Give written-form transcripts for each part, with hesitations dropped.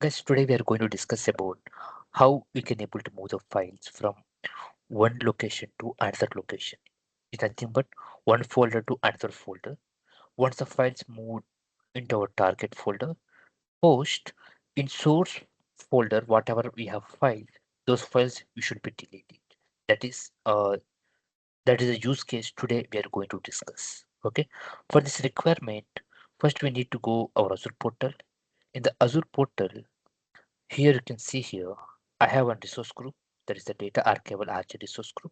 Guys, today we are going to discuss about how we can able to move the files from one location to another location. It's nothing but one folder to another folder. Once the files move into our target folder, post in source folder, whatever we have files, those files we should be deleted. That is uh that is a use case today we are going to discuss. Okay. For this requirement, first we need to go our Azure portal. In the Azure portal, here you can see here, I have one resource group, that is the data archival Azure resource group.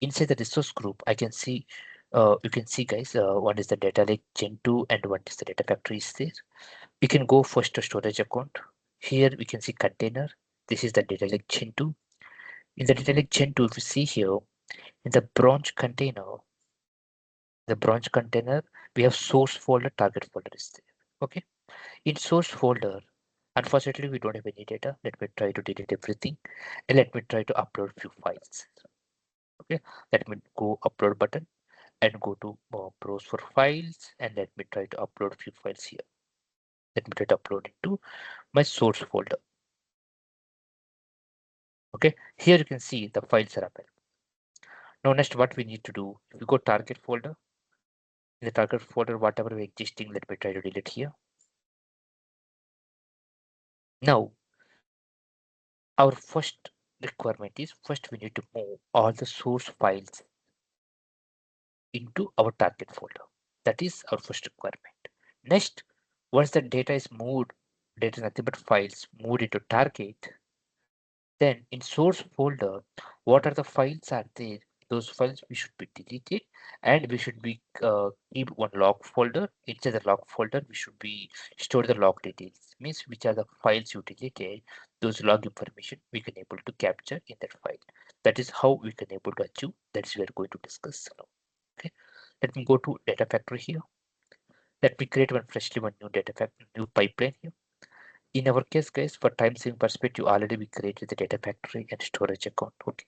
Inside the resource group, I can see, you can see guys, one is the data lake Gen 2 and one is the data factory is there. We can go first to storage account. Here we can see container. This is the data lake Gen 2. In the data lake Gen 2, if you see here, in the branch container, we have source folder, target folder is there. Okay. In source folder, unfortunately, we don't have any data. Let me try to delete everything and let me try to upload few files. Okay, let me go upload button and go to browse for files and let me try to upload few files here. Let me try to upload it to my source folder. Okay, here you can see the files are available. Now next what we need to do, if we go target folder, in the target folder, whatever we existing, let me try to delete here. Now our first requirement is first we need to move all the source files into our target folder. That is our first requirement. Next, once the data is moved, data is nothing but files moved into target, then in source folder, what are the files are there? Those files we should be deleted and we should be keep one log folder. Inside the log folder, we should be store the log details. Means which are the files you deleted, those log information we can able to capture in that file. That is how we can able to achieve. That is we are going to discuss now. Okay, let me go to data factory here. Let me create one new data factory, new pipeline here. In our case, guys, for time saving perspective, already we created the data factory and storage account. Okay.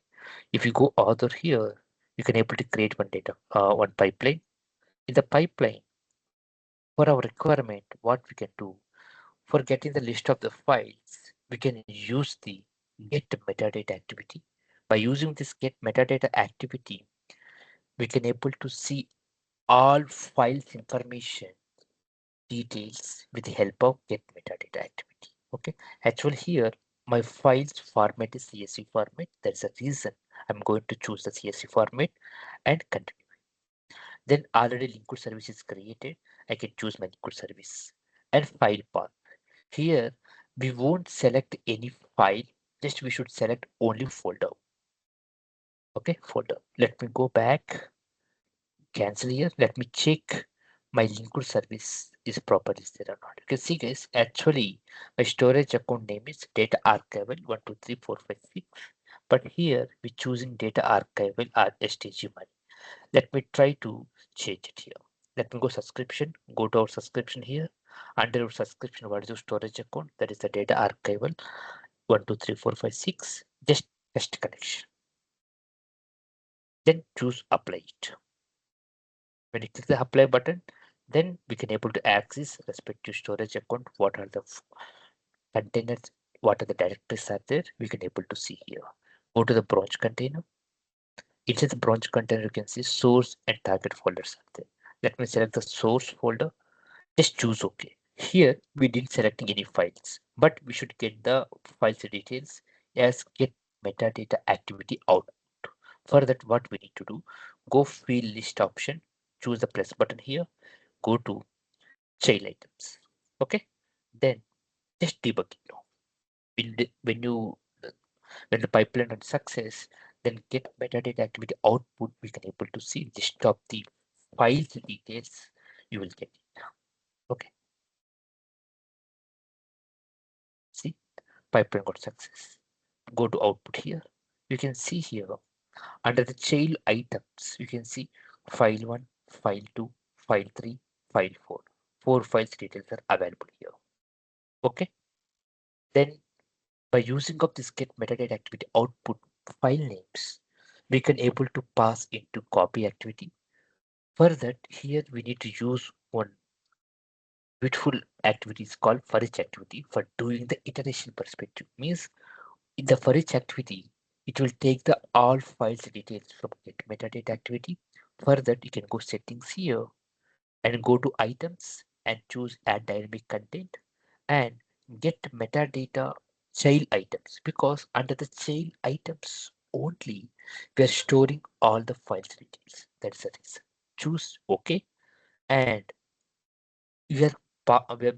If you go other here, you can able to create one pipeline. In the pipeline, for our requirement, what we can do for getting the list of the files, we can use the get metadata activity. By using this get metadata activity, we can able to see all files information details with the help of get metadata activity. Okay, actually here my files format is CSV format. That's the reason I'm going to choose the CSV format and continue. Then already linked service is created. I can choose my linked service and file path. Here we won't select any file, just we should select only folder. Okay, folder. Let me go back, cancel here. Let me check my linked service is properly there or not. You can see guys, actually my storage account name is data archival 123456, but here we choosing data archival or STGML. Let me try to change it here. Let me go subscription, go to our subscription here. Under our subscription, what is your storage account? That is the data archival 123456. Just test connection. Then choose apply it. When you click the apply button, then we can able to access respective storage account. What are the containers? What are the directories are there? We can able to see here. Go to the branch container. Inside the branch container, you can see source and target folders are there. Let me select the source folder. Just choose OK. Here we didn't selecting any files, but we should get the files details as get metadata activity output. For that, what we need to do, go field list option, choose the plus button here, go to child items. Okay, then just debug it now. When you when the pipeline runs success, then get metadata activity output, we can able to see list of the files details you will get it. Okay, see pipeline got success. Go to output here. You can see here under the child items, you can see file 1, file 2, file 3, file 4. 4 files details are available here. Okay, then by using of this get metadata activity output file names, we can able to pass into copy activity. For that, here we need to use one beautiful activity is called for each activity for doing the iteration perspective. Means in the for each activity, it will take the all files details from get metadata activity. For that, you can go settings here and go to items and choose add dynamic content and get metadata child items, because under the child items only we are storing all the files details. That's the reason. Choose OK, and we are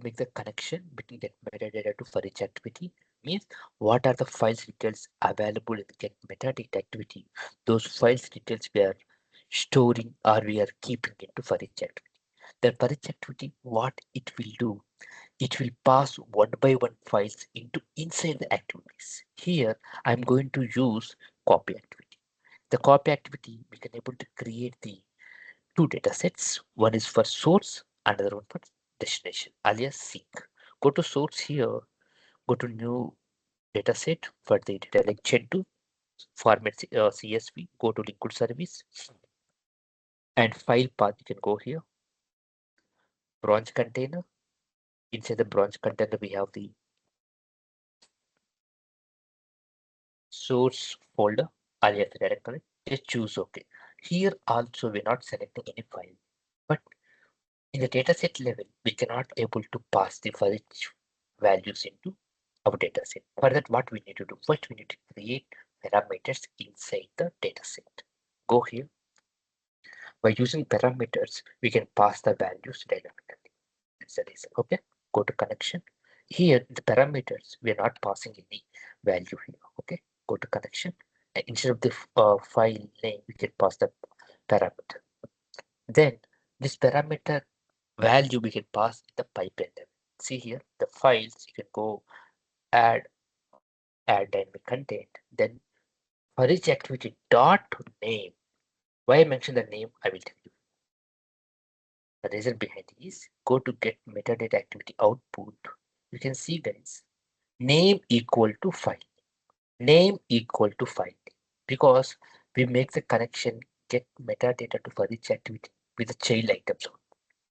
make the connection between get metadata to for each activity. Means what are the files details available in the get metadata activity, those files details we are storing or we are keeping into for each activity. The for each activity, what it will do, it will pass one by one files into inside the activities. Here I'm going to use copy activity. The copy activity we can able to create the two data sets. One is for source, another one for destination, alias sink. Go to source here, go to new data set for the data like Gen2 format CSV, go to liquid service and file path. You can go here, branch container. Inside the branch container, we have the source folder alias directory. Just choose OK. Here also we're not selecting any file, but in the dataset level, we cannot able to pass the for each values into our dataset. For that, what we need to do? First, we need to create parameters inside the dataset. Go here. By using parameters, we can pass the values dynamically. That's the reason. Okay. Go to connection. Here, the parameters, we are not passing any value here. Okay. Go to connection. And instead of the file name, we can pass the parameter. Then this parameter value we can pass in the pipeline level. See here, the files you can go add dynamic content. Then for each activity dot name. Why I mention the name, I will tell you. The reason behind is go to get metadata activity output. You can see guys, name equal to file. Name equal to file. Because we make the connection get metadata to for each activity with the child items.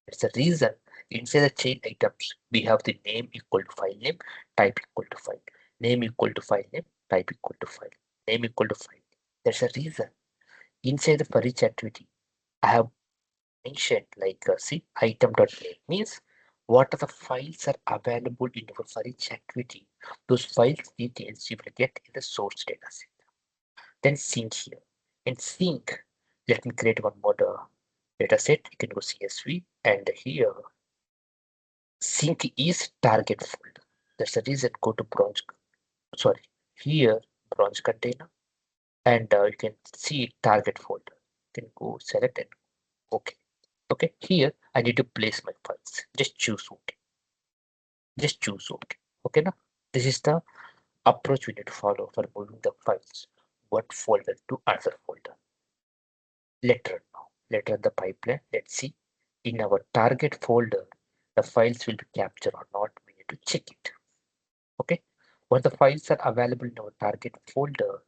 That's the reason inside the chain items, we have the name equal to file name, type equal to file, name equal to file name, type equal to file, name equal to file. That's the reason inside the for each activity, I have mentioned like see item.name means what are the files are available in your for each activity. Those files details you will get in the source data set. Then sync here. In sync, let me create one more data set. You can go CSV and here sync is target folder. That's the reason go to branch, sorry, here branch container and you can see target folder. You can go select and okay. Okay, here I need to place my files. Just choose okay. Just choose okay. Okay, now this is the approach we need to follow for moving the files one folder to another folder. Let's run now. Let's run the pipeline. Let's see in our target folder the files will be captured or not. We need to check it. Okay, once the files are available in our target folder,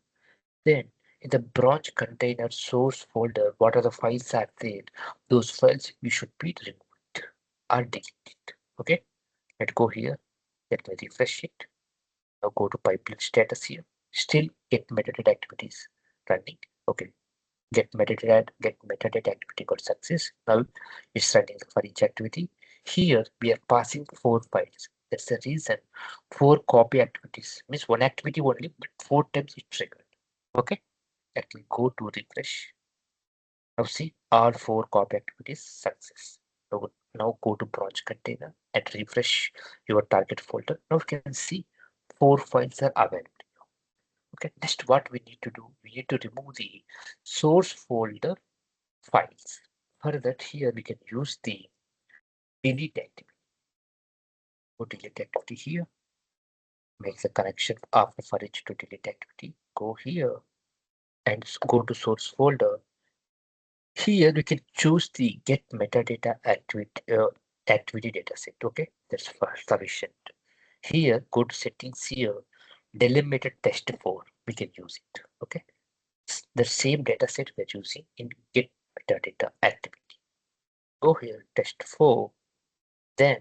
then in the branch container source folder, what are the files are there? Those files you should be removed or deleted. Okay, let's go here. Let me refresh it. Now go to pipeline status here. Still get metadata activities running. Okay, get metadata activity got success. Now it's running for each activity. Here we are passing 4 files. That's the reason 4 copy activities means one activity only, but 4 times it triggered. Okay, let me go to refresh. Now see all 4 copy activities success. Now go to branch container and refresh your target folder. Now you can see 4 files are available. Okay, next what we need to do, we need to remove the source folder files. For that, here we can use the delete activity. Go delete activity here, make the connection after for each to delete activity. Go here and go to source folder. Here we can choose the get metadata activity dataset. Okay, that's sufficient. Here, go to settings here, delimited test 4. We can use it. Okay, it's the same dataset we're using in get metadata activity. Go here, test 4. Then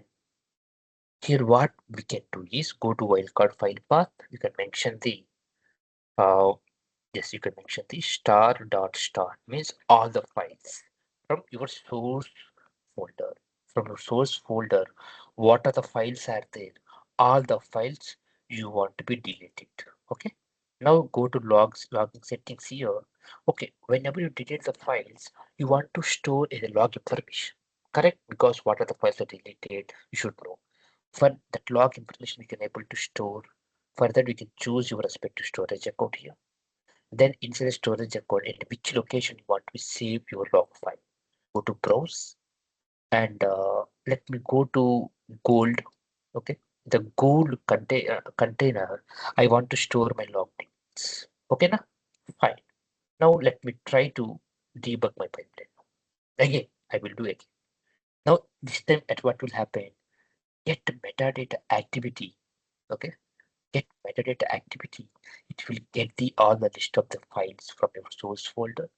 Here what we can do is go to wildcard file path. You can mention the uh, yes, you can mention the star dot star means all the files from your source folder. From your source folder, what are the files are there? All the files you want to be deleted. Okay. Now go to logging settings here. Okay, whenever you delete the files, you want to store a log information. Correct? Because what are the files are deleted, you should know. For that log information, we can able to store. For that, we can choose your respective storage account here. Then inside the storage account, at which location you want to save your log file. Go to browse and let me go to gold. Okay, the gold container. I want to store my log details. Okay, now fine. Now let me try to debug my pipeline. Again, I will do again. Now this time, at what will happen? Get metadata activity. Okay, get metadata activity. It will get the all the list of the files from your source folder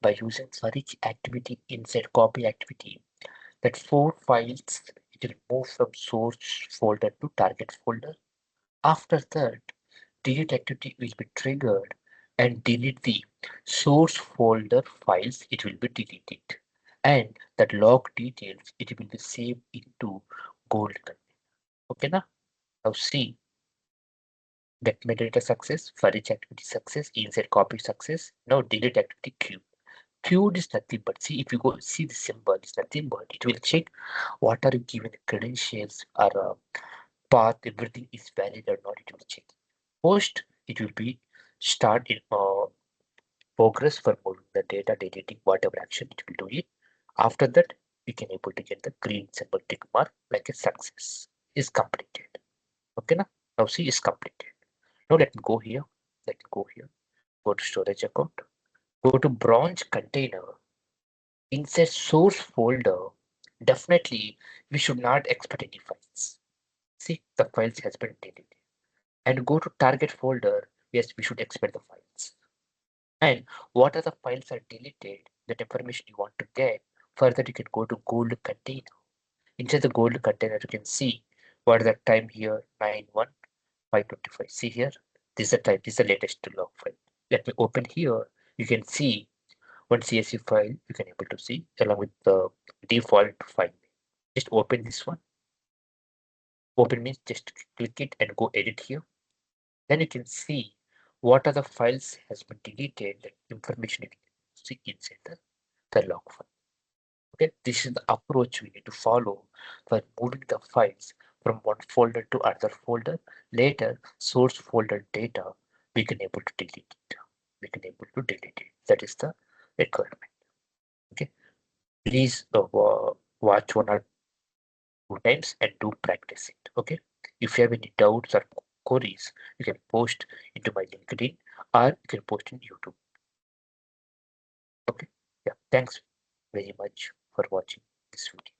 by using for each activity inside copy activity. That four files it will move from source folder to target folder. After that, delete activity will be triggered and delete the source folder files it will be deleted. And that log details it will be saved into gold container. Okay now? Now see get metadata success, for each activity success, inside copy success. Now delete activity queue. Queued is nothing but see if you go see the symbol, it's nothing but it will check what are you given credentials or path, everything is valid or not, it will check. Post, it will be start in progress for moving the data, deleting whatever action it will do it. After that, we can able to get the green symbol tick mark like a success is completed. Okay now? Now see is completed. Now let me go here. Let me go here. Go to storage account. Go to branch container. Inside source folder. Definitely, we should not expect any files. See, the files has been deleted. And go to target folder. Yes, we should expect the files. And what are the files are deleted? That information you want to get. Further, you can go to gold container. Inside the gold container, you can see what is the time here 91525. See here, this is the type, this is the latest log file. Let me open here. You can see one CSV file you can able to see along with the default file. Just open this one. Open means just click it and go edit here. Then you can see what are the files has been deleted, that information you can see inside the log file. Okay, this is the approach we need to follow for moving the files from one folder to other folder. Later, source folder data we can able to delete it. We can able to delete it. That is the requirement. Okay, please watch one or two times and do practice it. Okay, if you have any doubts or queries, you can post into my LinkedIn or you can post in YouTube. Okay, yeah, thanks very much for watching this video.